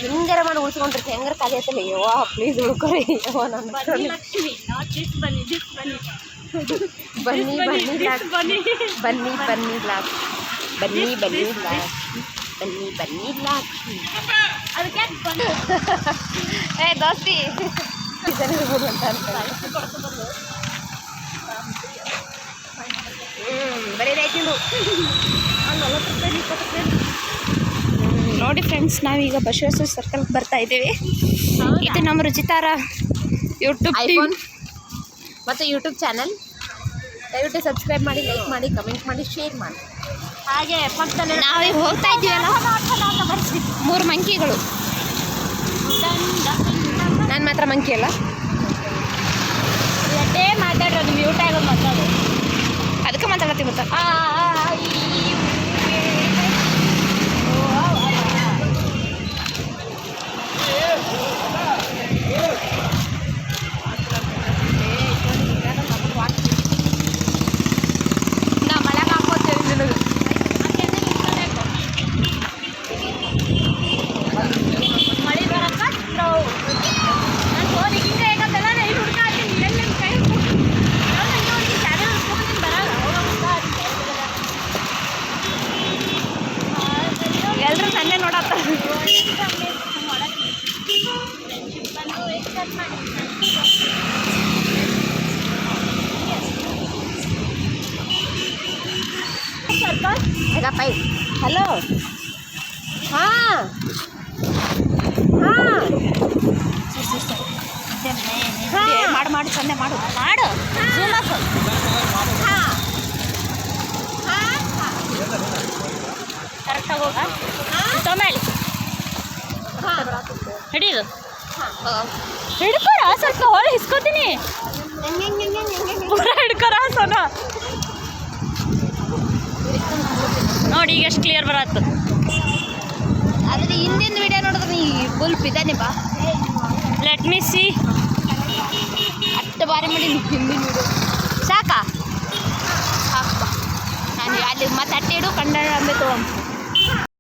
ಹಿಂಗಾರ ಮಾಡಿ ಉಳಿಸ್ಕೊಂಡಿರ್ತೀವಿ ಹೆಂಗಾರ ಕಲಿಯತ್ತಲ್ಲ ಯವ್ವ ಪ್ಲೀಸ್ ಉಳ್ಕೊರಿ ಯವ್ವ ನನ್ನ ಲಕ್ಷ್ಮಿ ಬನ್ನಿ ಬನ್ನಿ ಬನ್ನಿ ಬ್ಲಾಕ್ ಬನ್ನಿ ಬನ್ನಿ ಬನ್ನಿ ಬ್ಲಾಕ್ ಬನ್ನಿ ಬನ್ನಿ ಬ್ಲಾಕ್ ಬನ್ನಿ ಬನ್ನಿ ಬ್ಲಾಕ್ ಅದಕ್ಕೆ ಏ ದೋಸ್ತಿ ಇರ್ಬೋದು ಅಂತ ಬರೀ ರೈತಿಂದು ನೋಡಿ ಫ್ರೆಂಡ್ಸ್, ನಾವೀಗ ಬಸವೇಶ್ವರ ಸರ್ಕಲ್ಗೆ ಬರ್ತಾ ಇದ್ದೇವೆ. ಇದು ನಮ್ಮ ರುಚಿತಾರ ಯೂಟ್ಯೂಬ್ ಐಫೋನ್ ಮತ್ತು ಯೂಟ್ಯೂಬ್ ಚಾನಲ್. ದಯವಿಟ್ಟು ಸಬ್ಸ್ಕ್ರೈಬ್ ಮಾಡಿ, ಲೈಕ್ ಮಾಡಿ, ಕಮೆಂಟ್ ಮಾಡಿ, ಶೇರ್ ಮಾಡಿ. ಹಾಗೆ ಪಕ್ಕದಲ್ಲಿ ನಾವೀಗ ಹೋಗ್ತಾ ಇದ್ದೀವಲ್ಲ, 3 ಮಂಕಿಗಳು. ನಾನು ಮಾತ್ರ ಮಂಕಿ ಅಲ್ಲ, ಎಷ್ಟೇ ಮಾತಾಡೋದು ಮ್ಯೂಟ್ ಆಗೋದು ಮಾತಾಡೋದು, ಅದಕ್ಕೆ ಮಾತಾಡತ್ತೀವಿ ಮತ್ತೆ. ಮಳೆ ಬರಕ್ಕ ನಾನು ಫೋನ್ ಹಿಂಗೆ ಹೇಗತ್ತಲ್ಲ ನಾನು ಹುಡ್ಕಾತೀನಿ ಎಲ್ಲಿ ನಿಮ್ಮ ಕೈ ಚಾನಲ್ ಹುಡ್ಕೊಂಡ್ಬಂದು ಬರಲ್ಲ. ಎಲ್ಲರೂ ನನ್ನೇ ನೋಡತ್ತಾರೆ. ಹಲೋ, ಹಾಂ ಹಾಂ ಮಾಡು ಚಂದ ಮಾಡು ಕರೆಕ್ಟಾಗಿ ಹೋಗ ತೊಗೊಳ್ಳಿ ಹಿಡಿದು ಹಿಡ್ಕೊರ, ಸ್ವಲ್ಪ ಹೊಳೆ ಇಸ್ಕೊತೀನಿ. ಹಿಡ್ಕೊರ ಸೋನ ನೋಡಿ, ಈಗ ಎಷ್ಟು ಕ್ಲಿಯರ್ ಬರತ್ತು. ಅದ್ರ ಹಿಂದಿನ ವಿಡಿಯೋ ನೋಡಿದ್ರೆ ನೀ ಫುಲ್ ಬಿದ್ದಾನೆ ಬಾ. Let me see. ಅಷ್ಟು ಬಾರಿ ಮಾಡಿ ಹಿಂದಿನ ವಿಡಿಯೋ ಸಾಕಾ? ಸಾಕು ಬಾ. ನಾನು ಅಲ್ಲಿ ಮತ್ತೆ ಅಟ್ಟೆ ಇಡು, ಕನ್ನಡ ಅಂಬೆ ತೊಗೊಂಡು